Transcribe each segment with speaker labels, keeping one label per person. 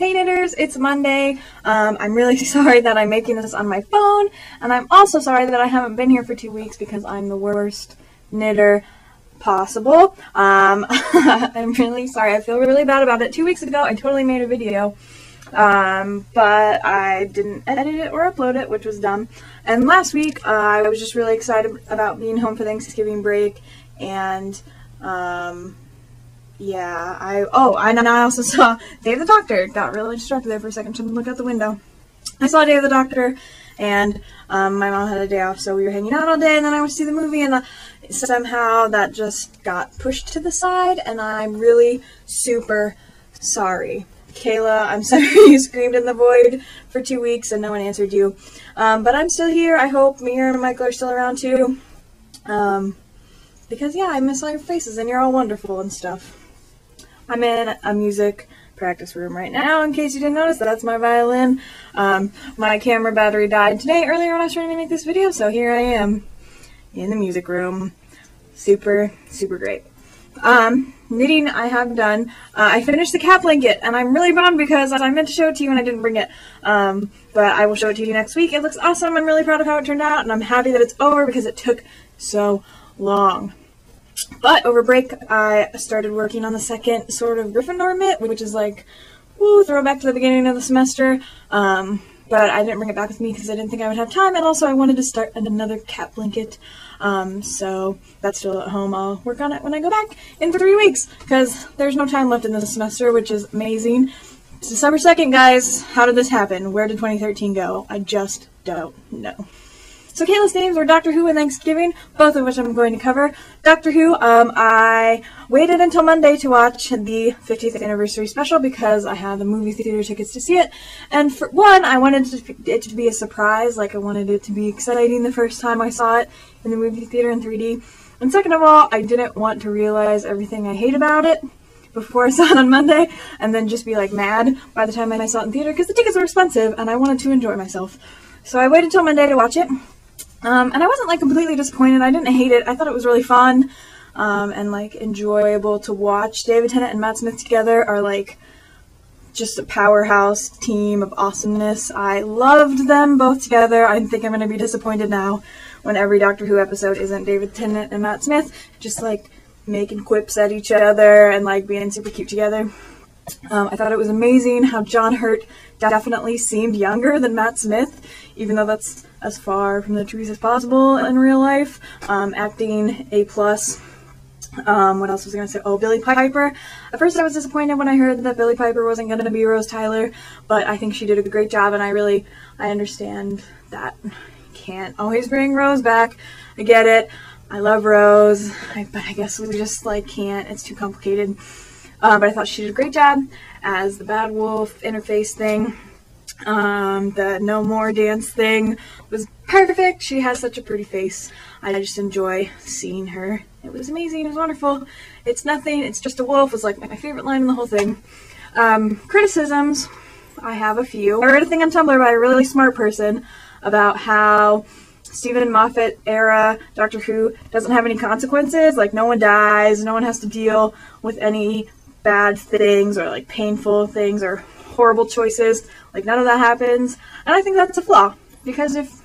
Speaker 1: Hey knitters, it's Monday. I'm really sorry that I'm making this on my phone, and I'm also sorry that I haven't been here for 2 weeks because I'm the worst knitter possible. I'm really sorry. I feel really bad about it. 2 weeks ago, I totally made a video, but I didn't edit it or upload it, which was dumb. And last week, I was just really excited about being home for Thanksgiving break, and yeah, I also saw Dave the Doctor. Got really distracted there for a second, shouldn't look out the window. I saw Dave the Doctor, and my mom had a day off, so we were hanging out all day, and then I went to see the movie, and somehow that just got pushed to the side, and I'm really super sorry. Kayla, I'm sorry you screamed in the void for 2 weeks and no one answered you. But I'm still here. I hope Mira and Michael are still around too. Because yeah, I miss all your faces and you're all wonderful and stuff. I'm in a music practice room right now, in case you didn't notice. That's my violin. My camera battery died today earlier when I was trying to make this video, so here I am in the music room. Super, super great. Knitting I have done. I finished the cat blanket, and I'm really bummed because I meant to show it to you and I didn't bring it. But I will show it to you next week. It looks awesome. I'm really proud of how it turned out, and I'm happy that it's over because it took so long. But over break, I started working on the second sort of Gryffindor mitt, which is like, woo, throwback to the beginning of the semester. But I didn't bring it back with me because I didn't think I would have time, and also I wanted to start another cat blanket. So that's still at home. I'll work on it when I go back in 3 weeks because there's no time left in this semester, which is amazing. It's December 2nd, guys. How did this happen? Where did 2013 go? I just don't know. So Kayla's themes were Doctor Who and Thanksgiving, both of which I'm going to cover. Doctor Who, I waited until Monday to watch the 50th anniversary special because I had the movie theater tickets to see it. And for one, I wanted it to be a surprise, like I wanted it to be exciting the first time I saw it in the movie theater in 3D. And second of all, I didn't want to realize everything I hate about it before I saw it on Monday, and then just be like mad by the time I saw it in theater because the tickets were expensive and I wanted to enjoy myself. So I waited till Monday to watch it. And I wasn't like completely disappointed. I didn't hate it. I thought it was really fun and like enjoyable to watch. David Tennant and Matt Smith together are like just a powerhouse team of awesomeness. I loved them both together. I think I'm going to be disappointed now when every Doctor Who episode isn't David Tennant and Matt Smith just like making quips at each other and like being super cute together. I thought it was amazing how John Hurt definitely seemed younger than Matt Smith, even though that's as far from the truth as possible in real life. Acting A+. What else was I going to say? Oh, Billie Piper. At first I was disappointed when I heard that Billie Piper wasn't going to be Rose Tyler, but I think she did a great job, and I understand that you can't always bring Rose back. I get it. I love Rose, but I guess we just like can't. It's too complicated. But I thought she did a great job as the Bad Wolf interface thing. The No More dance thing was perfect. She has such a pretty face. I just enjoy seeing her. It was amazing. It was wonderful. It's nothing. It's just a wolf was like my favorite line in the whole thing. Criticisms. I have a few. I read a thing on Tumblr by a really smart person about how Stephen Moffat era Doctor Who doesn't have any consequences. Like no one dies. No one has to deal with any bad things or like painful things or horrible choices. Like none of that happens, and I think that's a flaw, because if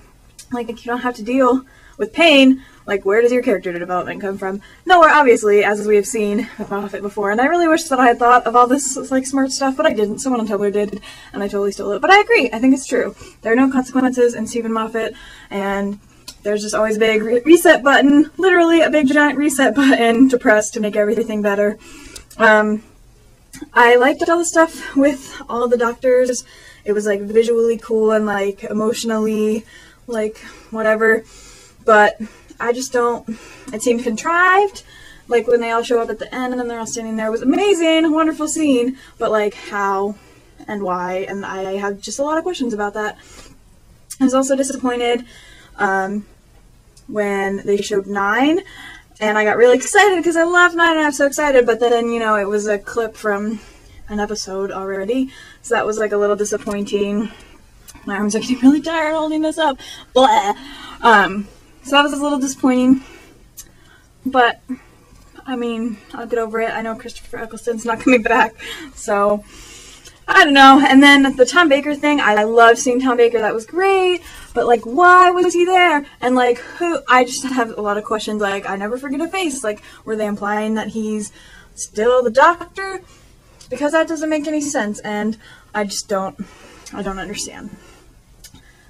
Speaker 1: like you don't have to deal with pain, like where does your character development come from? Nowhere, obviously, as we have seen with Moffat before. And I really wish that I had thought of all this like smart stuff, but I didn't. Someone on Tumblr did, and I totally stole it. But I agree. I think it's true. There are no consequences in Stephen Moffat, and there's just always a big reset button, literally a big giant reset button to press to make everything better. I liked all the stuff with all the doctors. It was like visually cool and like emotionally like whatever, but I just don't, it seemed contrived. Like when they all show up at the end and then they're all standing there, it was amazing, wonderful scene, but like how and why, and I have just a lot of questions about that. I was also disappointed when they showed 9. And I got really excited because I love 9 and I'm so excited, but then, you know, it was a clip from an episode already, so that was like a little disappointing. My arms are getting really tired holding this up. Blah. So that was a little disappointing, but I mean, I'll get over it. I know Christopher Eccleston's not coming back, so I don't know. And then the Tom Baker thing, I loved seeing Tom Baker. That was great. But, like, why was he there? And, like, who? I just have a lot of questions. Like, I never forget a face. Like, were they implying that he's still the Doctor? Because that doesn't make any sense. And I just don't understand.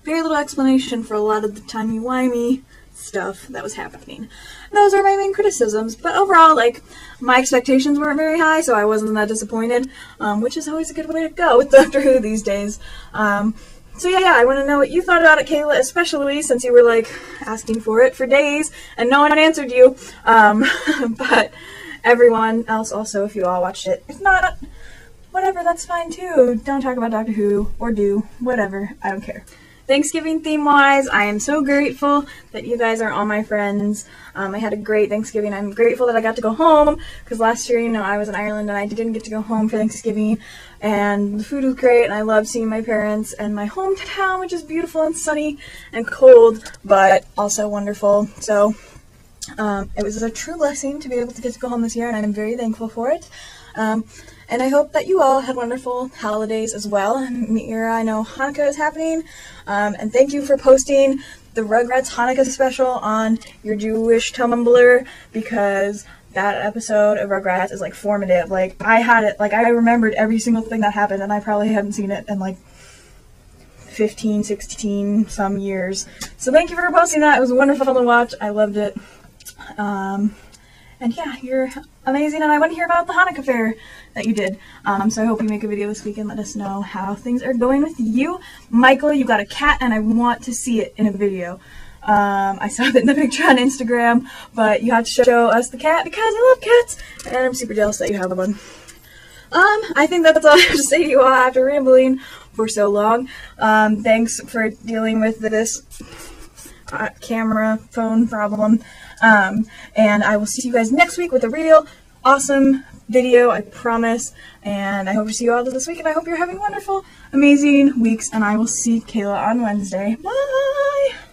Speaker 1: Very little explanation for a lot of the timey-wimey stuff that was happening. Those are my main criticisms, but overall, like, my expectations weren't very high, so I wasn't that disappointed, which is always a good way to go with Doctor Who these days. So yeah, I want to know what you thought about it, Kayla, especially since you were, like, asking for it for days, and no one answered you, but everyone else also, if you all watched it. If not, whatever, that's fine too. Don't talk about Doctor Who, or do, whatever, I don't care. Thanksgiving theme-wise, I am so grateful that you guys are all my friends. I had a great Thanksgiving. I'm grateful that I got to go home, because last year, you know, I was in Ireland and I didn't get to go home for Thanksgiving, and the food was great, and I loved seeing my parents and my hometown, which is beautiful and sunny and cold, but also wonderful. So, it was a true blessing to be able to get to go home this year, and I'm very thankful for it. And I hope that you all had wonderful holidays as well. Mira, I know Hanukkah is happening, and thank you for posting the Rugrats Hanukkah special on your Jewish Tumblr, because that episode of Rugrats is, like, formative. Like, I had it, like, I remembered every single thing that happened, and I probably hadn't seen it in, like, 15, 16 some years. So thank you for posting that. It was wonderful to watch. I loved it. And yeah, you're amazing, and I want to hear about the Hanukkah fair that you did. So I hope you make a video this week and let us know how things are going with you. Michael, you got a cat, and I want to see it in a video. I saw it in the picture on Instagram, but you have to show us the cat because I love cats, and I'm super jealous that you have one. I think that's all I have to say to you all after rambling for so long. Thanks for dealing with this camera phone problem. And I will see you guys next week with a real awesome video, I promise. And I hope to see you all this week, and I hope you're having wonderful, amazing weeks, and I will see Kayla on Wednesday. Bye!